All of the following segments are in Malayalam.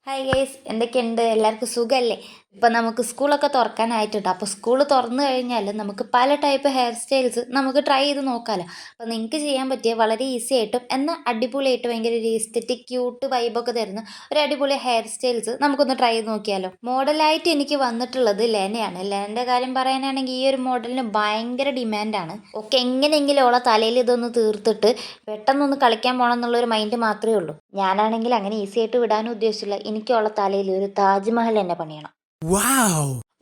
ഹായ് ഗൈസ്, എന്തൊക്കെയുണ്ട്? എല്ലാവർക്കും സുഖമല്ലേ? ഇപ്പം നമുക്ക് സ്കൂളൊക്കെ തുറക്കാനായിട്ടുണ്ട്. അപ്പോൾ സ്കൂൾ തുറന്നു കഴിഞ്ഞാൽ നമുക്ക് പല ടൈപ്പ് ഹെയർ സ്റ്റൈൽസ് നമുക്ക് ട്രൈ ചെയ്ത് നോക്കാമല്ലോ. അപ്പോൾ നിങ്ങൾക്ക് ചെയ്യാൻ പറ്റിയ വളരെ ഈസി ആയിട്ടും എന്നാൽ അടിപൊളിയായിട്ട് ഭയങ്കര ഒരു എസ്തെറ്റിക് ക്യൂട്ട് വൈബൊക്കെ തരുന്ന ഒരു അടിപൊളി ഹെയർ സ്റ്റൈൽസ് നമുക്കൊന്ന് ട്രൈ ചെയ്ത് നോക്കിയാലോ. മോഡലായിട്ട് എനിക്ക് വന്നിട്ടുള്ളത് ലെനയാണ്. ലെനൻ്റെ കാര്യം പറയാനാണെങ്കിൽ ഈ ഒരു മോഡലിന് ഭയങ്കര ഡിമാൻഡാണ്. ഒക്കെ എങ്ങനെയെങ്കിലും ഓളെ തലയിൽ ഇതൊന്ന് തീർത്തിട്ട് പെട്ടെന്നൊന്ന് കളിക്കാൻ പോകണം എന്നുള്ളൊരു മൈൻഡ് മാത്രമേ ഉള്ളൂ. ഞാനാണെങ്കിൽ അങ്ങനെ ഈസി ആയിട്ട് വിടാനും ഉദ്ദേശിച്ചില്ല. എനിക്കുള്ള തലയിൽ ഒരു താജ്മഹൽ തന്നെ പണിയണം.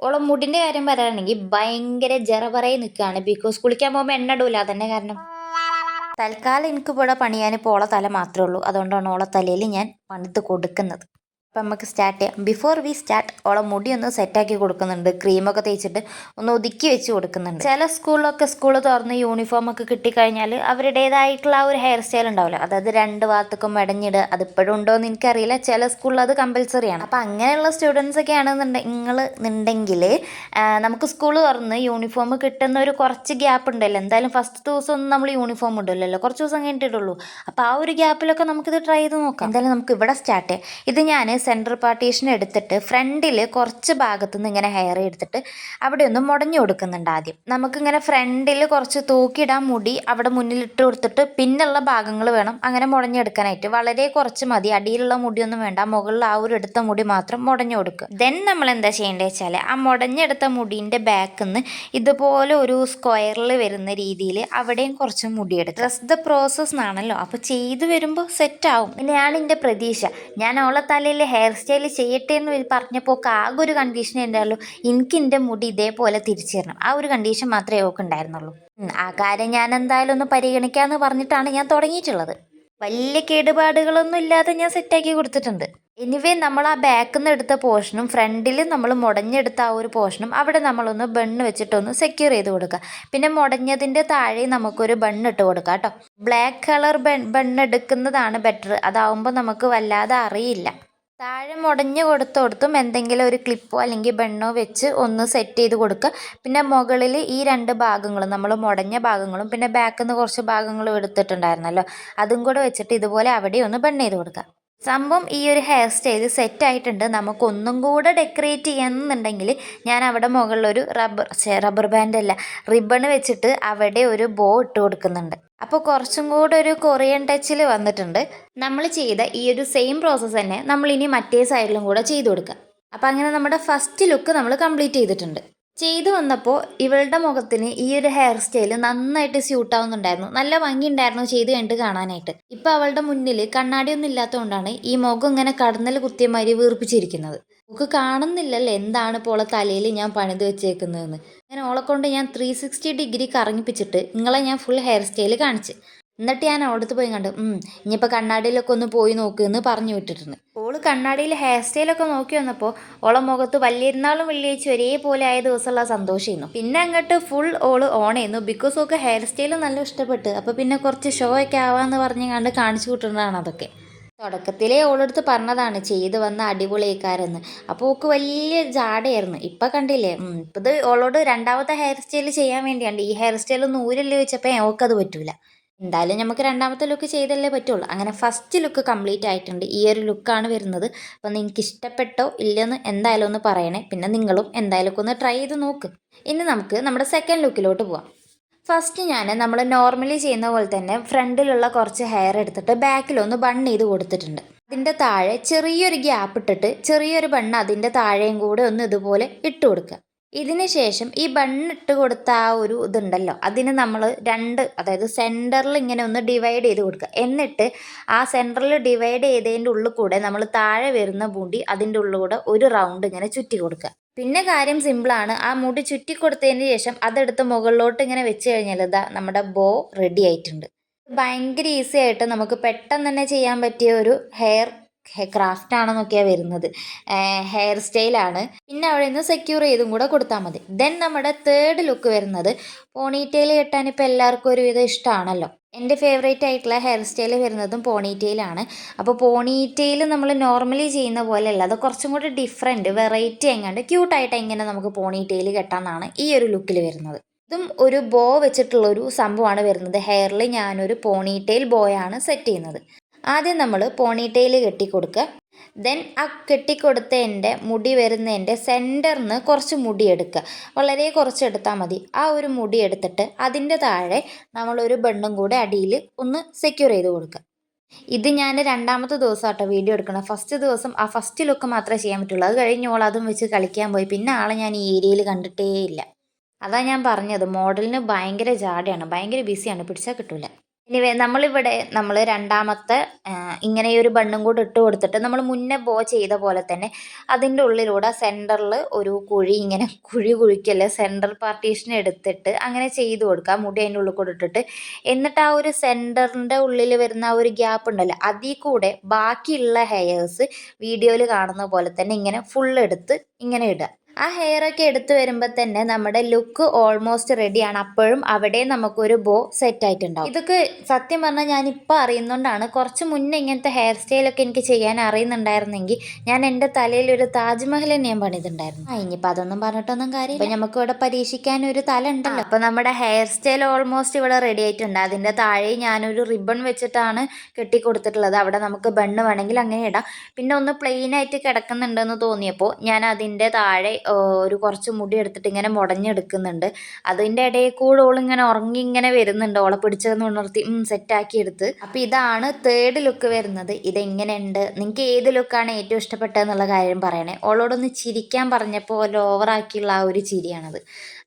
ഓളെ മുടിന്റെ കാര്യം പറയുകയാണെങ്കിൽ ഭയങ്കര ജറപറയെ നിൽക്കുകയാണ്. ബിക്കോസ് കുളിക്കാൻ പോകുമ്പോൾ എണ്ണ ഇടൂല, അതന്നെ കാരണം. തൽക്കാലം എനിക്ക് ഇവിടെ പണിയാൻ ഇപ്പോൾ ഓളെ തല മാത്രമേ ഉള്ളൂ. അതുകൊണ്ടാണ് ഓളെ തലയിൽ ഞാൻ പണിത് കൊടുക്കുന്നത്. അപ്പം നമുക്ക് സ്റ്റാർട്ട് ചെയ്യാം. ബിഫോർ വി സ്റ്റാർട്ട് ഓളെ മുടി ഒന്ന് സെറ്റാക്കി കൊടുക്കുന്നുണ്ട്. ക്രീമൊക്കെ തേച്ചിട്ട് ഒന്ന് ഒതുക്കി വെച്ച് കൊടുക്കുന്നുണ്ട്. ചില സ്കൂളിലൊക്കെ സ്കൂൾ തുറന്ന് യൂണിഫോമൊക്കെ കിട്ടിക്കഴിഞ്ഞാൽ അവരുടേതായിട്ടുള്ള ആ ഒരു ഹെയർ സ്റ്റൈൽ ഉണ്ടാവില്ല. അതായത് രണ്ട് ഭാഗത്തേക്കും മെടഞ്ഞിടുക. അതിപ്പോഴും ഉണ്ടോ എന്ന് എനിക്കറിയില്ല. ചില സ്കൂളിൽ അത് കമ്പൽസറിയാണ്. അപ്പം അങ്ങനെയുള്ള സ്റ്റുഡൻസ് ഒക്കെ ആണെന്നുണ്ടെങ്കിൽ നമുക്ക് സ്കൂൾ തുറന്ന് യൂണിഫോം കിട്ടുന്ന ഒരു കുറച്ച് ഗ്യാപ്പ് ഉണ്ടല്ലോ. എന്തായാലും ഫസ്റ്റ് ദിവസം ഒന്നും നമ്മൾ യൂണിഫോം ഇടില്ലല്ലോ, കുറച്ച് ദിവസം കഴിഞ്ഞിട്ടുള്ളൂ. അപ്പോൾ ആ ഒരു ഗ്യാപ്പിലൊക്കെ നമുക്കിത് ട്രൈ ചെയ്ത് നോക്കാം. എന്തായാലും നമുക്ക് ഇവിടെ സ്റ്റാർട്ട് ചെയ്യാം. ഇത് ഞാൻ സെൻറ്റർ പാർട്ടീഷൻ എടുത്തിട്ട് ഫ്രണ്ടിൽ കുറച്ച് ഭാഗത്തു നിന്ന് ഇങ്ങനെ ഹെയർ എടുത്തിട്ട് അവിടെ ഒന്ന് മുടഞ്ഞു കൊടുക്കുന്നുണ്ട്. ആദ്യം നമുക്കിങ്ങനെ ഫ്രണ്ടിൽ കുറച്ച് തൂക്കിയിടാൻ മുടി അവിടെ മുന്നിലിട്ട് കൊടുത്തിട്ട് പിന്നുള്ള ഭാഗങ്ങൾ വേണം അങ്ങനെ മുടഞ്ഞെടുക്കാനായിട്ട്. വളരെ കുറച്ച് മതി, അടിയിലുള്ള മുടിയൊന്നും വേണ്ട. മുകളിൽ ആ ഒരു എടുത്ത മുടി മാത്രം മുടഞ്ഞു കൊടുക്കുക. ദെൻ നമ്മൾ എന്താ ചെയ്യേണ്ടത് വെച്ചാൽ ആ മുടഞ്ഞെടുത്ത മുടീൻ്റെ ബാക്കിൽ നിന്ന് ഇതുപോലെ ഒരു സ്ക്വയറിൽ വരുന്ന രീതിയിൽ അവിടെയും കുറച്ച് മുടിയെടുക്കുക. ട്രസ്റ്റ് ദ പ്രോസസ് എന്നാണല്ലോ, അപ്പോൾ ചെയ്ത് വരുമ്പോൾ സെറ്റാവും. പിന്നെയാണ് എൻ്റെ പ്രതീക്ഷ. ഞാൻ ഓളെ തലയിൽ ഹെയർ സ്റ്റൈൽ ചെയ്യട്ടെ എന്ന് പറഞ്ഞപ്പോൾ ആകെ ഒരു കണ്ടീഷൻ ഉണ്ടായുള്ളൂ, എനിക്ക് എൻ്റെ മുടി ഇതേപോലെ തിരിച്ചു തരണം. ആ ഒരു കണ്ടീഷൻ മാത്രമേ ഓൾക്ക് ഉണ്ടായിരുന്നുള്ളൂ. ആ കാര്യം ഞാൻ എന്തായാലും ഒന്ന് പരിഗണിക്കാമെന്ന് പറഞ്ഞിട്ടാണ് ഞാൻ തുടങ്ങിയിട്ടുള്ളത്. വലിയ കേടുപാടുകളൊന്നും ഇല്ലാതെ ഞാൻ സെറ്റാക്കി കൊടുത്തിട്ടുണ്ട്. എനിവേ നമ്മൾ ആ ബാക്കിൽ നിന്ന് എടുത്ത പോർഷനും ഫ്രണ്ടിൽ നമ്മൾ മുടഞ്ഞെടുത്ത ആ ഒരു പോർഷനും അവിടെ നമ്മളൊന്ന് ബണ്ണ് വെച്ചിട്ടൊന്ന് സെക്യൂർ ചെയ്ത് കൊടുക്കുക. പിന്നെ മുടഞ്ഞതിൻ്റെ താഴെ നമുക്കൊരു ബണ്ണിട്ട് കൊടുക്കാം കേട്ടോ. ബ്ലാക്ക് കളർ ബണ്ണെടുക്കുന്നതാണ് ബെറ്റർ. അതാവുമ്പോൾ നമുക്ക് വല്ലാതെ അറിയില്ല. താഴെ മുടഞ്ഞ് കൊടുത്തോടത്തും എന്തെങ്കിലും ഒരു ക്ലിപ്പോ അല്ലെങ്കിൽ ബണ്ണോ വെച്ച് ഒന്ന് സെറ്റ് ചെയ്ത് കൊടുക്കുക. പിന്നെ മുകളിൽ ഈ രണ്ട് ഭാഗങ്ങളും നമ്മൾ മുടഞ്ഞ ഭാഗങ്ങളും പിന്നെ ബാക്കിൽ നിന്ന് കുറച്ച് ഭാഗങ്ങളും എടുത്തിട്ടുണ്ടായിരുന്നല്ലോ, അതും കൂടെ വെച്ചിട്ട് ഇതുപോലെ അവിടെ ഒന്ന് ബണ്ണ് ചെയ്ത് കൊടുക്കുക. സംഭവം ഈ ഒരു ഹെയർ സ്റ്റൈൽ സെറ്റായിട്ടുണ്ട്. നമുക്കൊന്നും കൂടെ ഡെക്കറേറ്റ് ചെയ്യണമെന്നുണ്ടെങ്കിൽ ഞാൻ അവിടെ മുകളിലൊരു റബ്ബർ ബാൻഡ് അല്ല, റിബൺ വെച്ചിട്ട് അവിടെ ഒരു ബോ ഇട്ട് കൊടുക്കുന്നുണ്ട്. അപ്പോൾ കുറച്ചും കൂടെ ഒരു കൊറിയൻ ടച്ചിൽ വന്നിട്ടുണ്ട്. നമ്മൾ ചെയ്ത ഈ ഒരു സെയിം പ്രോസസ്സ് തന്നെ നമ്മൾ ഇനി മറ്റേ സൈഡിലും കൂടെ ചെയ്ത് കൊടുക്കുക. അപ്പോൾ അങ്ങനെ നമ്മുടെ ഫസ്റ്റ് ലുക്ക് നമ്മൾ കംപ്ലീറ്റ് ചെയ്തിട്ടുണ്ട്. ചെയ്തു വന്നപ്പോൾ ഇവളുടെ മുഖത്തിന് ഈ ഒരു ഹെയർ സ്റ്റൈൽ നന്നായിട്ട് സ്യൂട്ട് ആവുന്നുണ്ടായിരുന്നു. നല്ല ഭംഗിയുണ്ടായിരുന്നു ചെയ്ത് കഴിഞ്ഞിട്ട് കാണാനായിട്ട്. ഇപ്പം അവളുടെ മുന്നിൽ കണ്ണാടിയൊന്നും ഇല്ലാത്തതുകൊണ്ടാണ് ഈ മുഖം ഇങ്ങനെ കടന്നൽ കുത്തിയ മാതിരി വീർപ്പിച്ചിരിക്കുന്നത്. നമുക്ക് കാണുന്നില്ലല്ലോ എന്താണ് ഇപ്പോൾ ഓളെ തലയിൽ ഞാൻ പണിത് വെച്ചേക്കുന്നതെന്ന്. അങ്ങനെ ഓളെ കൊണ്ട് ഞാൻ 360 ഡിഗ്രി കറങ്ങിപ്പിച്ചിട്ട് നിങ്ങളെ ഞാൻ ഫുൾ ഹെയർ സ്റ്റൈൽ കാണിച്ച്. എന്നിട്ട് ഞാൻ അവിടുത്തെ പോയി കണ്ടു, ഇനിയിപ്പോൾ കണ്ണാടിയിലൊക്കെ ഒന്ന് പോയി നോക്കുമെന്ന് പറഞ്ഞു വിട്ടിട്ടുണ്ട്. ഓള് കണ്ണാടിയിൽ ഹെയർ സ്റ്റൈലൊക്കെ നോക്കി വന്നപ്പോൾ ഓളെ മുഖത്ത് വലിയിരുന്നാളും വെള്ളിയാഴ്ച ഒരേപോലെ ആയ ദിവസമുള്ള സന്തോഷമായിരുന്നു. പിന്നെ അങ്ങോട്ട് ഫുൾ ഓള് ഓണായിരുന്നു. ബിക്കോസ് ഒക്കെ ഹെയർ സ്റ്റൈൽ നല്ല ഇഷ്ടപ്പെട്ട്. അപ്പോൾ പിന്നെ കുറച്ച് ഷോ ഒക്കെ ആവാമെന്ന് പറഞ്ഞ് കണ്ട് കാണിച്ചു കൂട്ടുന്നതാണ് അതൊക്കെ. തുടക്കത്തിലേ ഓളെടുത്ത് പറഞ്ഞതാണ് ചെയ്ത് വന്ന അടിപൊളിയേക്കാരെന്ന്. അപ്പോൾ ഓക്ക് വലിയ ജാടയായിരുന്നു. ഇപ്പം കണ്ടില്ലേ, ഇപ്പം ഇത് ഓളോട് രണ്ടാമത്തെ ഹെയർ സ്റ്റൈൽ ചെയ്യാൻ വേണ്ടിയാണ്. ഈ ഹെയർ സ്റ്റൈൽ ഒന്ന് ഊരല്ലേ വെച്ചപ്പോൾ ഓക്കത് പറ്റൂല. എന്തായാലും നമുക്ക് രണ്ടാമത്തെ ലുക്ക് ചെയ്തല്ലേ പറ്റുള്ളൂ. അങ്ങനെ ഫസ്റ്റ് ലുക്ക് കംപ്ലീറ്റ് ആയിട്ടുണ്ട്. ഈ ഒരു ലുക്കാണ് വരുന്നത്. അപ്പോൾ നിങ്ങൾക്ക് ഇഷ്ടപ്പെട്ടോ ഇല്ലെന്ന് എന്തായാലും ഒന്ന് പറയണേ. പിന്നെ നിങ്ങളും എന്തായാലും ഒന്ന് ട്രൈ ചെയ്ത് നോക്ക്. ഇനി നമുക്ക് നമ്മുടെ സെക്കൻഡ് ലുക്കിലോട്ട് പോവാം. ഫസ്റ്റ് ഞാൻ നമ്മൾ നോർമലി ചെയ്യുന്ന പോലെ തന്നെ ഫ്രണ്ടിലുള്ള കുറച്ച് ഹെയർ എടുത്തിട്ട് ബാക്കിലൊന്ന് ബൺ ചെയ്ത് കൊടുത്തിട്ടുണ്ട്. അതിൻ്റെ താഴെ ചെറിയൊരു ഗ്യാപ്പ് ഇട്ടിട്ട് ചെറിയൊരു ബണ്ണ് അതിൻ്റെ താഴെയും കൂടെ ഒന്ന് ഇതുപോലെ ഇട്ട് കൊടുക്കുക. ഇതിന് ശേഷം ഈ ബണ്ണിട്ട് കൊടുത്ത ആ ഒരു ഇതുണ്ടല്ലോ, അതിന് നമ്മൾ അതായത് സെൻറ്ററിൽ ഇങ്ങനെ ഒന്ന് ഡിവൈഡ് ചെയ്ത് കൊടുക്കുക. എന്നിട്ട് ആ സെൻറ്ററിൽ ഡിവൈഡ് ചെയ്തതിൻ്റെ ഉള്ളിൽ കൂടെ നമ്മൾ താഴെ വരുന്ന മുടി അതിൻ്റെ ഉള്ളിലൂടെ ഒരു റൗണ്ട് ഇങ്ങനെ ചുറ്റി കൊടുക്കുക. പിന്നെ കാര്യം സിമ്പിളാണ്. ആ മുടി ചുറ്റി കൊടുത്തതിന് ശേഷം അതെടുത്ത് മുകളിലോട്ട് ഇങ്ങനെ വെച്ച് കഴിഞ്ഞാൽ ഇതാ നമ്മുടെ ബോ റെഡി ആയിട്ടുണ്ട്. ഭയങ്കര ഈസി ആയിട്ട് നമുക്ക് പെട്ടെന്ന് തന്നെ ചെയ്യാൻ പറ്റിയ ഒരു ക്രാഫ്റ്റ് ആണെന്നൊക്കെയാണ് വരുന്നത്. ഹെയർ സ്റ്റൈലാണ്. പിന്നെ അവിടെ നിന്ന് സെക്യൂർ ചെയ്തും കൂടെ കൊടുത്താൽ മതി. ദെൻ നമ്മുടെ തേർഡ് ലുക്ക് വരുന്നത് പോണിറ്റെയിൽ കെട്ടാൻ ഇപ്പോൾ എല്ലാവർക്കും ഒരുവിധം ഇഷ്ടമാണല്ലോ. എൻ്റെ ഫേവറേറ്റ് ആയിട്ടുള്ള ഹെയർ സ്റ്റൈൽ വരുന്നതും പോണിറ്റെയിലാണ്. അപ്പോൾ പോണിറ്റെയിൽ നമ്മൾ നോർമലി ചെയ്യുന്ന പോലെ അല്ല, അത് കുറച്ചും കൂടി ഡിഫറെൻറ്റ് വെറൈറ്റി എങ്ങാണ്ട് ക്യൂട്ടായിട്ട് എങ്ങനെ നമുക്ക് പോണിറ്റെയിൽ കെട്ടാമെന്നാണ് ഈ ഒരു ലുക്കിൽ വരുന്നത്. ഇതും ഒരു ബോ വെച്ചിട്ടുള്ളൊരു സംഭവമാണ് വരുന്നത്. ഹെയറിൽ ഞാനൊരു പോണിറ്റെയിൽ ബോയാണ് സെറ്റ് ചെയ്യുന്നത്. ആദ്യം നമ്മൾ പോണിറ്റെയിൽ കെട്ടി കൊടുക്കുക. ദെൻ ആ കെട്ടിക്കൊടുത്തതിൻ്റെ മുടി വരുന്നതിൻ്റെ സെൻറ്ററിന് കുറച്ച് മുടി എടുക്കുക. വളരെ കുറച്ച് എടുത്താൽ മതി. ആ ഒരു മുടി എടുത്തിട്ട് അതിൻ്റെ താഴെ നമ്മളൊരു ബണ്ണും കൂടെ അടിയിൽ ഒന്ന് സെക്യൂർ ചെയ്ത് കൊടുക്കുക. ഇത് ഞാൻ രണ്ടാമത്തെ ദിവസം കേട്ടോ വീഡിയോ എടുക്കണം. ഫസ്റ്റ് ദിവസം ആ ഫസ്റ്റ് ലുക്ക് മാത്രമേ ചെയ്യാൻ പറ്റുള്ളൂ. അത് കഴിഞ്ഞ് ഓൾ അതും വെച്ച് കളിക്കാൻ പോയി. പിന്നെ ആളെ ഞാൻ ഈ ഏരിയയിൽ കണ്ടിട്ടേ ഇല്ല. അതാ ഞാൻ പറഞ്ഞത്, മോഡലിന് ഭയങ്കര ജാടയാണ്, ഭയങ്കര ബിസിയാണ്, പിടിച്ചാൽ കിട്ടൂല. ഇനി നമ്മൾ രണ്ടാമത്തെ ഇങ്ങനെ ഒരു ബണ്ണും കൂടെ ഇട്ട് കൊടുത്തിട്ട് നമ്മൾ മുന്നേ ചെയ്ത പോലെ തന്നെ അതിൻ്റെ ഉള്ളിലൂടെ സെൻറ്ററിൽ ഒരു കുഴി ഇങ്ങനെ കുഴിക്കല്ലേ, സെൻട്രൽ പാർട്ടീഷൻ എടുത്തിട്ട് അങ്ങനെ ചെയ്ത് കൊടുക്കുക. മുടി അതിൻ്റെ ഉള്ളിൽ കൂടെ ഇട്ടിട്ട് എന്നിട്ട് ആ ഒരു സെൻറ്ററിൻ്റെ ഉള്ളിൽ വരുന്ന ആ ഒരു ഗ്യാപ്പ് ഉണ്ടല്ലോ, അതിൽ കൂടെ ബാക്കിയുള്ള ഹെയർസ് വീഡിയോയിൽ കാണുന്ന പോലെ തന്നെ ഇങ്ങനെ ഫുൾ എടുത്ത് ഇങ്ങനെ ഇടുക. ആ ഹെയറൊക്കെ എടുത്ത് വരുമ്പോൾ തന്നെ നമ്മുടെ ലുക്ക് ഓൾമോസ്റ്റ് റെഡിയാണ്. അപ്പോഴും അവിടെ നമുക്കൊരു ബോ സെറ്റ് ആയിട്ടുണ്ടാവും. ഇതൊക്കെ സത്യം പറഞ്ഞാൽ ഞാനിപ്പോൾ അറിയുന്നതുകൊണ്ടാണ്. കുറച്ച് മുന്നേ ഇങ്ങനത്തെ ഹെയർ സ്റ്റൈലൊക്കെ എനിക്ക് ചെയ്യാൻ അറിയുന്നുണ്ടായിരുന്നെങ്കിൽ ഞാൻ എൻ്റെ തലയിൽ ഒരു താജ്മഹൽ തന്നെ ഞാൻ പണിതുണ്ടായിരുന്നു. ഇനിയിപ്പോൾ അതൊന്നും പറഞ്ഞിട്ടൊന്നും കാര്യം. ഇപ്പം നമുക്ക് ഇവിടെ പരീക്ഷിക്കാൻ ഒരു തല ഉണ്ടല്ലോ. അപ്പോൾ നമ്മുടെ ഹെയർ സ്റ്റൈൽ ഓൾമോസ്റ്റ് ഇവിടെ റെഡി ആയിട്ടുണ്ട്. അതിൻ്റെ താഴെ ഞാനൊരു റിബൺ വെച്ചിട്ടാണ് കെട്ടിക്കൊടുത്തിട്ടുള്ളത്. അവിടെ നമുക്ക് ബണ്ണ് വേണമെങ്കിൽ അങ്ങനെ ഇടാം. പിന്നെ ഒന്ന് പ്ലെയിൻ ആയിട്ട് കിടക്കുന്നുണ്ടെന്ന് തോന്നിയപ്പോൾ ഞാൻ അതിൻ്റെ താഴെ ഒരു കുറച്ച് മുടി എടുത്തിട്ട് ഇങ്ങനെ മുടഞ്ഞെടുക്കുന്നുണ്ട്. അതിൻ്റെ ഇടയിൽ കൂടെ ഓളിങ്ങനെ ഉറങ്ങി ഇങ്ങനെ വരുന്നുണ്ട്. ഓളെ പിടിച്ചതെന്ന് ഉണർത്തി സെറ്റാക്കി എടുത്ത്. അപ്പോൾ ഇതാണ് തേർഡ് ലുക്ക് വരുന്നത്. ഇതെങ്ങനെയുണ്ട്, നിങ്ങൾക്ക് ഏത് ലുക്കാണ് ഏറ്റവും ഇഷ്ടപ്പെട്ടതെന്നുള്ള കാര്യം പറയണേ. ഓളോടൊന്ന് ചിരിക്കാൻ പറഞ്ഞപ്പോൾ ഓവറാക്കിയുള്ള ആ ഒരു ചിരിയാണത്.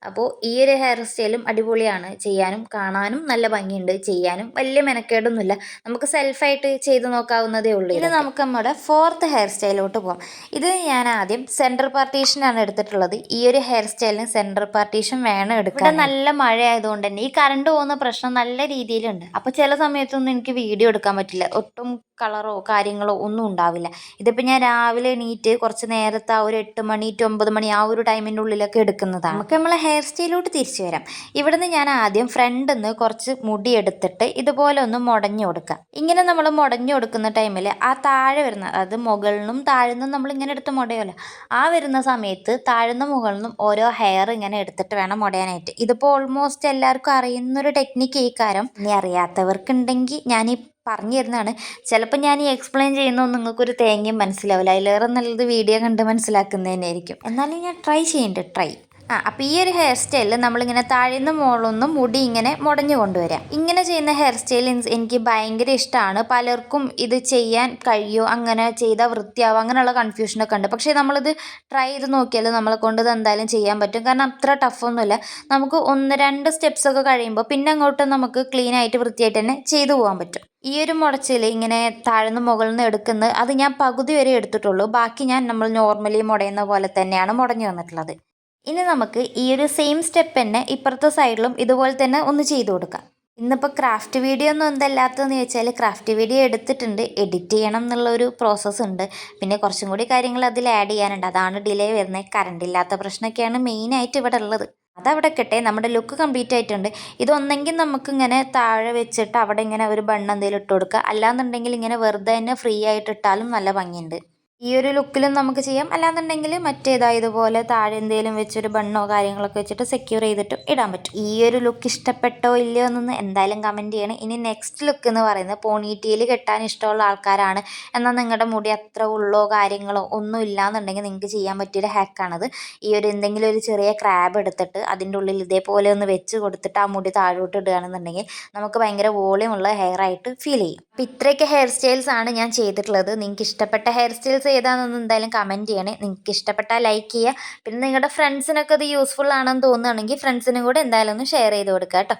അപ്പോൾ ഈ ഒരു ഹെയർ സ്റ്റൈലും അടിപൊളിയാണ്. ചെയ്യാനും കാണാനും നല്ല ഭംഗിയുണ്ട്. ചെയ്യാനും വലിയ മെനക്കേടൊന്നുമില്ല. നമുക്ക് സെൽഫായിട്ട് ചെയ്ത് നോക്കാവുന്നതേ ഉള്ളൂ. ഇനി നമുക്ക് നമ്മുടെ ഫോർത്ത് ഹെയർ സ്റ്റൈലോട്ട് പോകാം. ഇത് ഞാൻ ആദ്യം സെൻട്രൽ പാർട്ടീഷനാണ് എടുത്തിട്ടുള്ളത്. ഈ ഒരു ഹെയർ സ്റ്റൈലിന് സെൻട്രൽ പാർട്ടീഷൻ വേണം എടുക്കാൻ. ഇവിടെ നല്ല മഴ ആയതുകൊണ്ട് തന്നെ ഈ കറണ്ട് പോകുന്ന പ്രശ്നം നല്ല രീതിയിലുണ്ട്. അപ്പോൾ ചില സമയത്തൊന്നും എനിക്ക് വീഡിയോ എടുക്കാൻ പറ്റില്ല. ഒട്ടും കളറോ കാര്യങ്ങളോ ഒന്നും ഉണ്ടാവില്ല. ഇതിപ്പോൾ ഞാൻ രാവിലെ എണീറ്റ് കുറച്ച് നേരത്തെ ആ ഒരു 8 മണി to 9 മണി ആ ഒരു ടൈമിൻ്റെ ഉള്ളിലൊക്കെ എടുക്കുന്നതാണ്. നമുക്ക് നമ്മളെ ഹെയർ സ്റ്റൈലോട്ട് തിരിച്ചു വരാം. ഇവിടുന്ന് ഞാൻ ആദ്യം ഫ്രണ്ടിൽ നിന്ന് കുറച്ച് മുടി എടുത്തിട്ട് ഇതുപോലെ ഒന്ന് മുടഞ്ഞു കൊടുക്കുക. ഇങ്ങനെ നമ്മൾ മുടഞ്ഞു കൊടുക്കുന്ന ടൈമിൽ ആ താഴെ വരുന്ന, അതായത് മുകളിൽ നിന്നും താഴെ നിന്നും നമ്മൾ ഇങ്ങനെ എടുത്ത് മുടയുമല്ലോ, ആ വരുന്ന സമയത്ത് താഴ്ന്ന മുകളിൽ നിന്നും ഓരോ ഹെയർ ഇങ്ങനെ എടുത്തിട്ട് വേണം മുടയാനായിട്ട്. ഇതിപ്പോൾ ഓൾമോസ്റ്റ് എല്ലാവർക്കും അറിയുന്നൊരു ടെക്നിക്ക് ഈ കാര്യം. ഇനി അറിയാത്തവർക്കുണ്ടെങ്കിൽ ഞാൻ പറഞ്ഞു തരുന്നതാണ്. ചിലപ്പോൾ ഞാൻ ഈ എക്സ്പ്ലെയിൻ ചെയ്യുന്നതൊന്നും നിങ്ങൾക്കൊരു തേങ്ങയും മനസ്സിലാവില്ല. അതിലേറെ നല്ലത് വീഡിയോ കണ്ട് മനസ്സിലാക്കുന്നതന്നെയായിരിക്കും. എന്നാലും ഞാൻ ട്രൈ ചെയ്യണ്ട. അപ്പോൾ ഈ ഒരു ഹെയർ സ്റ്റൈലിൽ നമ്മളിങ്ങനെ താഴ്ന്ന മുകളിലൊന്നും മുടി ഇങ്ങനെ മുടഞ്ഞു കൊണ്ടുവരാം. ഇങ്ങനെ ചെയ്യുന്ന ഹെയർ സ്റ്റൈൽ എനിക്ക് ഭയങ്കര ഇഷ്ടമാണ്. പലർക്കും ഇത് ചെയ്യാൻ കഴിയുമോ, അങ്ങനെ ചെയ്താൽ വൃത്തിയാവും, അങ്ങനെയുള്ള കൺഫ്യൂഷനൊക്കെ ഉണ്ട്. പക്ഷേ നമ്മളിത് ട്രൈ ചെയ്ത് നോക്കിയാൽ നമ്മളെ കൊണ്ട് ഇത് എന്തായാലും ചെയ്യാൻ പറ്റും. കാരണം അത്ര ടഫൊന്നുമില്ല. നമുക്ക് 1-2 സ്റ്റെപ്സൊക്കെ കഴിയുമ്പോൾ പിന്നെ അങ്ങോട്ട് നമുക്ക് ക്ലീൻ ആയിട്ട് വൃത്തിയായിട്ട് തന്നെ ചെയ്തു പോകാൻ പറ്റും. ഈ ഒരു മുടച്ചിൽ ഇങ്ങനെ താഴ്ന്ന് മുകളിൽ നിന്ന് എടുക്കുന്നത് അത് ഞാൻ പകുതി വരെ എടുത്തിട്ടുള്ളൂ. ബാക്കി നമ്മൾ നോർമലി മുടയുന്ന പോലെ തന്നെയാണ് മുടഞ്ഞു വന്നിട്ടുള്ളത്. ഇനി നമുക്ക് ഈ ഒരു സെയിം സ്റ്റെപ്പ് തന്നെ ഇപ്പുറത്തെ സൈഡിലും ഇതുപോലെ തന്നെ ഒന്ന് ചെയ്ത് കൊടുക്കാം. ഇന്നിപ്പോൾ ക്രാഫ്റ്റ് വീഡിയോ ഒന്നും എന്തല്ലാത്തതെന്ന് ചോദിച്ചാൽ ക്രാഫ്റ്റ് വീഡിയോ എടുത്തിട്ടുണ്ട്, എഡിറ്റ് ചെയ്യണം എന്നുള്ളൊരു പ്രോസസ്സ് ഉണ്ട്. പിന്നെ കുറച്ചും കൂടി കാര്യങ്ങൾ അതിൽ ആഡ് ചെയ്യാനുണ്ട്. അതാണ് ഡിലേ വരുന്നത്. കറണ്ട് ഇല്ലാത്ത പ്രശ്നമൊക്കെയാണ് മെയിനായിട്ട് ഇവിടെ ഉള്ളത്. അതവിടെ കെട്ടെ, നമ്മുടെ ലുക്ക് കംപ്ലീറ്റ് ആയിട്ടുണ്ട്. ഇതൊന്നെങ്കിൽ നമുക്കിങ്ങനെ താഴെ വെച്ചിട്ട് അവിടെ ഇങ്ങനെ ഒരു ബണ്ണ് എന്തെങ്കിലും ഇട്ട് കൊടുക്കുക. അല്ലാന്നുണ്ടെങ്കിൽ ഇങ്ങനെ വെറുതെ തന്നെ ഫ്രീ ആയിട്ട് ഇട്ടാലും നല്ല ഭംഗിയുണ്ട്. ഈ ഒരു ലുക്കിലും നമുക്ക് ചെയ്യാം. അല്ലാന്നുണ്ടെങ്കിൽ ഇതുപോലെ താഴെ എന്തെങ്കിലും വെച്ചൊരു ബണ്ണോ കാര്യങ്ങളൊക്കെ വെച്ചിട്ട് സെക്യൂർ ചെയ്തിട്ട് ഇടാൻ പറ്റും. ഈ ഒരു ലുക്ക് ഇഷ്ടപ്പെട്ടോ ഇല്ലയോ എന്നൊന്ന് എന്തായാലും കമൻറ്റ് ചെയ്യണം. ഇനി നെക്സ്റ്റ് ലുക്ക് എന്ന് പറയുന്നത് പോണീറ്റെയിൽ കെട്ടാൻ ഇഷ്ടമുള്ള ആൾക്കാരാണ്, എന്നാൽ നിങ്ങളുടെ മുടി അത്ര ഉള്ളോ കാര്യങ്ങളോ ഒന്നും ഇല്ലാന്നുണ്ടെങ്കിൽ നിങ്ങൾക്ക് ചെയ്യാൻ പറ്റിയൊരു ഹാക്കാണത്. ഈ ഒരു എന്തെങ്കിലും ഒരു ചെറിയ ക്രാബ് എടുത്തിട്ട് അതിൻ്റെ ഉള്ളിൽ ഇതേപോലെ ഒന്ന് വെച്ച് കൊടുത്തിട്ട് ആ മുടി താഴോട്ട് ഇടുകയാണെന്നുണ്ടെങ്കിൽ നമുക്ക് ഭയങ്കര വോളിയമുള്ള ഹെയർ ആയിട്ട് ഫീൽ ചെയ്യും. അപ്പോൾ ഇത്രയൊക്കെ ഹെയർ സ്റ്റൈൽസ് ആണ് ഞാൻ ചെയ്തിട്ടുള്ളത്. നിങ്ങൾക്ക് ഇഷ്ടപ്പെട്ട ഹെയർ സ്റ്റൈൽസ് ഏതാണെന്ന് എന്തായാലും കമൻറ്റ് ചെയ്യണേ. നിങ്ങൾക്ക് ഇഷ്ടപ്പെട്ടാൽ ലൈക്ക് ചെയ്യുക. പിന്നെ നിങ്ങളുടെ ഫ്രണ്ട്സിനൊക്കെ ഇത് യൂസ്ഫുൾ ആണെന്ന് തോന്നുകയാണെങ്കിൽ ഫ്രണ്ട്സിനും കൂടെ എന്തായാലും ഒന്ന് ഷെയർ ചെയ്ത് കൊടുക്കുക കേട്ടോ.